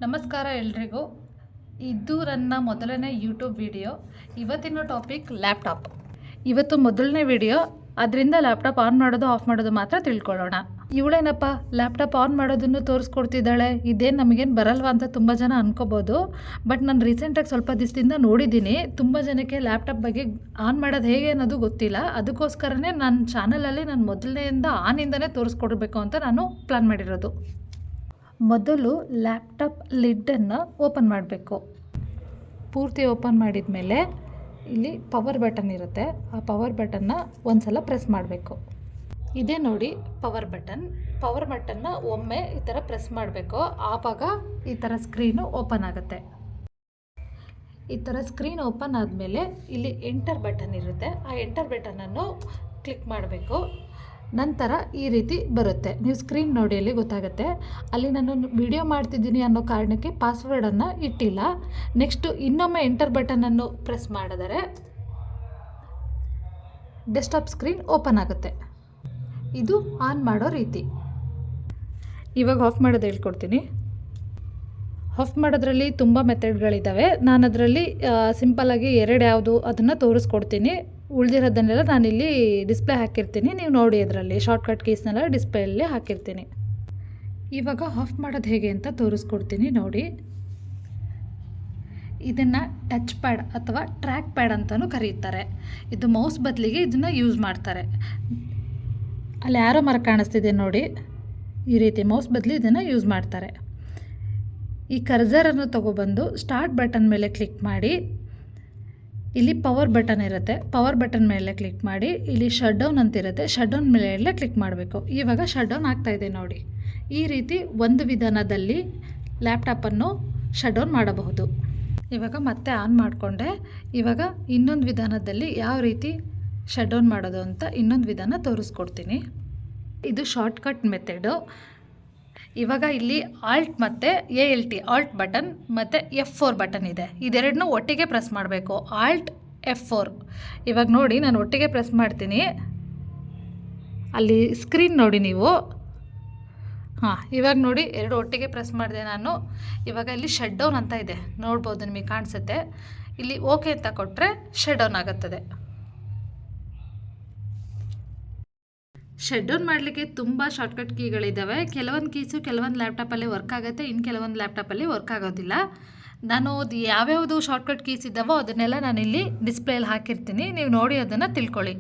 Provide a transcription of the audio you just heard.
ನಮಸ್ಕಾರ ಎಲ್ರಿಗೂ. ಇದು ನನ್ನ ಮೊದಲನೇ ಯೂಟ್ಯೂಬ್ ವಿಡಿಯೋ. ಇವತ್ತಿನ ಟಾಪಿಕ್ ಲ್ಯಾಪ್ಟಾಪ್. ಇವತ್ತು ಮೊದಲನೇ ವಿಡಿಯೋ, ಅದರಿಂದ ಲ್ಯಾಪ್ಟಾಪ್ ಆನ್ ಮಾಡೋದು ಆಫ್ ಮಾಡೋದು ಮಾತ್ರ ತಿಳ್ಕೊಳ್ಳೋಣ. ಇವಳೇನಪ್ಪ ಲ್ಯಾಪ್ಟಾಪ್ ಆನ್ ಮಾಡೋದನ್ನು ತೋರಿಸ್ಕೊಡ್ತಿದ್ದಾಳೆ, ಇದೇನು ನಮಗೇನು ಬರಲ್ವಾ ಅಂತ ತುಂಬ ಜನ ಅನ್ಕೋಬೋದು. ಬಟ್ ನಾನು ರೀಸೆಂಟಾಗಿ ಸ್ವಲ್ಪ ದಿವಸದಿಂದ ನೋಡಿದ್ದೀನಿ, ತುಂಬ ಜನಕ್ಕೆ ಲ್ಯಾಪ್ಟಾಪ್ ಬಗ್ಗೆ ಆನ್ ಮಾಡೋದು ಹೇಗೆ ಅನ್ನೋದು ಗೊತ್ತಿಲ್ಲ. ಅದಕ್ಕೋಸ್ಕರನೇ ನನ್ನ ಚಾನಲಲ್ಲಿ ನಾನು ಮೊದಲನೆಯಿಂದ ಆನಿಂದನೇ ತೋರಿಸ್ಕೊಡ್ಬೇಕು ಅಂತ ನಾನು ಪ್ಲ್ಯಾನ್ ಮಾಡಿರೋದು. ಮೊದಲು ಲ್ಯಾಪ್ಟಾಪ್ ಲಿಡ್ಡನ್ನು ಓಪನ್ ಮಾಡಬೇಕು. ಪೂರ್ತಿ ಓಪನ್ ಮಾಡಿದ ಮೇಲೆ ಇಲ್ಲಿ ಪವರ್ ಬಟನ್ ಇರುತ್ತೆ. ಆ ಪವರ್ ಬಟನ್ನ ಒಂದು ಸಲ ಪ್ರೆಸ್ ಮಾಡಬೇಕು. ಇದೇ ನೋಡಿ ಪವರ್ ಬಟನ್ನ ಒಮ್ಮೆ ಈ ಥರ ಪ್ರೆಸ್ ಮಾಡಬೇಕು. ಆವಾಗ ಈ ಥರ ಸ್ಕ್ರೀನು ಓಪನ್ ಆಗುತ್ತೆ. ಈ ಥರ ಸ್ಕ್ರೀನ್ ಓಪನ್ ಆದಮೇಲೆ ಇಲ್ಲಿ ಎಂಟರ್ ಬಟನ್ ಇರುತ್ತೆ. ಆ ಎಂಟರ್ ಬಟನನ್ನು ಕ್ಲಿಕ್ ಮಾಡಬೇಕು. ನಂತರ ಈ ರೀತಿ ಬರುತ್ತೆ. ನೀವು ಸ್ಕ್ರೀನ್ ನೋಡಿ, ಅಲ್ಲಿ ಗೊತ್ತಾಗುತ್ತೆ. ಅಲ್ಲಿ ನಾನು ವಿಡಿಯೋ ಮಾಡ್ತಿದ್ದೀನಿ ಅನ್ನೋ ಕಾರಣಕ್ಕೆ ಪಾಸ್ವರ್ಡನ್ನು ಇಟ್ಟಿಲ್ಲ. ನೆಕ್ಸ್ಟು ಇನ್ನೊಮ್ಮೆ ಎಂಟರ್ ಬಟನನ್ನು ಪ್ರೆಸ್ ಮಾಡಿದರೆ ಡೆಸ್ಕ್ಟಾಪ್ ಸ್ಕ್ರೀನ್ ಓಪನ್ ಆಗುತ್ತೆ. ಇದು ಆನ್ ಮಾಡೋ ರೀತಿ. ಇವಾಗ ಆಫ್ ಮಾಡೋದು ಹೇಳ್ಕೊಡ್ತೀನಿ. ಆಫ್ ಮಾಡೋದ್ರಲ್ಲಿ ತುಂಬ ಮೆಥಡ್ಗಳಿದ್ದಾವೆ. ನಾನು ಅದರಲ್ಲಿ ಸಿಂಪಲ್ಲಾಗಿ ಯಾವುದು ಅದನ್ನು ತೋರಿಸ್ಕೊಡ್ತೀನಿ. ಉಳಿದಿರೋದನ್ನೆಲ್ಲ ನಾನಿಲ್ಲಿ ಡಿಸ್ಪ್ಲೇ ಹಾಕಿರ್ತೀನಿ, ನೀವು ನೋಡಿ. ಅದರಲ್ಲಿ ಶಾರ್ಟ್ಕಟ್ ಕೀಸ್ನೆಲ್ಲ ಡಿಸ್ಪ್ಲೇಯಲ್ಲಿ ಹಾಕಿರ್ತೀನಿ. ಇವಾಗ ಆಫ್ ಮಾಡೋದು ಹೇಗೆ ಅಂತ ತೋರಿಸ್ಕೊಡ್ತೀನಿ ನೋಡಿ. ಇದನ್ನು ಟಚ್ ಪ್ಯಾಡ್ ಅಥವಾ ಟ್ರ್ಯಾಕ್ ಪ್ಯಾಡ್ ಅಂತಲೂ ಕರೀತಾರೆ. ಇದು ಮೌಸ್ ಬದಲಿಗೆ ಇದನ್ನು ಯೂಸ್ ಮಾಡ್ತಾರೆ. ಅಲ್ಲಿ ಯಾರೋ ಮರ ಕಾಣಿಸ್ತಿದೆ ನೋಡಿ, ಈ ರೀತಿ ಮೌಸ್ ಬದಲಿ ಇದನ್ನು ಯೂಸ್ ಮಾಡ್ತಾರೆ. ಈ ಕರ್ಸರನ್ನು ತೊಗೊಬಂದು ಸ್ಟಾರ್ಟ್ ಬಟನ್ ಮೇಲೆ ಕ್ಲಿಕ್ ಮಾಡಿ, ಇಲ್ಲಿ ಪವರ್ ಬಟನ್ ಇರುತ್ತೆ. ಪವರ್ ಬಟನ್ ಮೇಲೆ ಕ್ಲಿಕ್ ಮಾಡಿ, ಇಲ್ಲಿ ಶಟ್ ಡೌನ್ ಅಂತಿರುತ್ತೆ. ಶಟ್ ಡೌನ್ ಮೇಲೆ ಕ್ಲಿಕ್ ಮಾಡಬೇಕು. ಇವಾಗ ಶಟ್ ಡೌನ್ ಆಗ್ತಾಯಿದೆ ನೋಡಿ. ಈ ರೀತಿ ಒಂದು ವಿಧಾನದಲ್ಲಿ ಲ್ಯಾಪ್ಟಾಪನ್ನು ಶಟ್ ಡೌನ್ ಮಾಡಬಹುದು. ಇವಾಗ ಮತ್ತೆ ಆನ್ ಮಾಡಿಕೊಂಡೆ. ಇವಾಗ ಇನ್ನೊಂದು ವಿಧಾನದಲ್ಲಿ ಯಾವ ರೀತಿ ಶಟ್ ಡೌನ್ ಮಾಡೋದು ಅಂತ ಇನ್ನೊಂದು ವಿಧಾನ ತೋರಿಸ್ಕೊಡ್ತೀನಿ. ಇದು ಶಾರ್ಟ್ಕಟ್ ಮೆಥಡು. ಇವಾಗ ಇಲ್ಲಿ ಆಲ್ಟ್ ಮತ್ತು ALT ಬಟನ್ ಮತ್ತು F4 ಬಟನ್ ಇದೆ. ಇದೆರಡನ್ನೂ ಒಟ್ಟಿಗೆ ಪ್ರೆಸ್ ಮಾಡಬೇಕು. Halt F4. ಇವಾಗ ನೋಡಿ, ನಾನು ಒಟ್ಟಿಗೆ ಪ್ರೆಸ್ ಮಾಡ್ತೀನಿ. ಅಲ್ಲಿ ಸ್ಕ್ರೀನ್ ನೋಡಿ ನೀವು. ಇವಾಗ ನೋಡಿ, ಎರಡು ಒಟ್ಟಿಗೆ ಪ್ರೆಸ್ ಮಾಡಿದೆ ನಾನು. ಇವಾಗ ಇಲ್ಲಿ ಶಟ್ ಡೌನ್ ಅಂತ ಇದೆ, ನೋಡ್ಬೋದು, ನಿಮಗೆ ಕಾಣಿಸುತ್ತೆ. ಇಲ್ಲಿ ಓಕೆ ಅಂತ ಕೊಟ್ಟರೆ ಶಟ್ ಡೌನ್ ಆಗುತ್ತದೆ. ಶಟ್ ಡೌನ್ ಮಾಡಲಿಕ್ಕೆ ತುಂಬ ಶಾರ್ಟ್ಕಟ್ ಕೀಗಳಿದ್ದಾವೆ. ಕೆಲವೊಂದು ಕೀಸು ಕೆಲವೊಂದು ಲ್ಯಾಪ್ಟಾಪಲ್ಲಿ ವರ್ಕ್ ಆಗುತ್ತೆ, ಇನ್ನು ಕೆಲವೊಂದು ಲ್ಯಾಪ್ಟಾಪಲ್ಲಿ ವರ್ಕ್ ಆಗೋದಿಲ್ಲ. ನಾನು ಯಾವ್ಯಾವುದು ಶಾರ್ಟ್ಕಟ್ ಕೀಸ್ ಇದ್ದಾವೋ ಅದನ್ನೆಲ್ಲ ನಾನಿಲ್ಲಿ ಡಿಸ್ಪ್ಲೇಯಲ್ಲಿ ಹಾಕಿರ್ತೀನಿ, ನೀವು ನೋಡಿ ಅದನ್ನು ತಿಳ್ಕೊಳ್ಳಿ.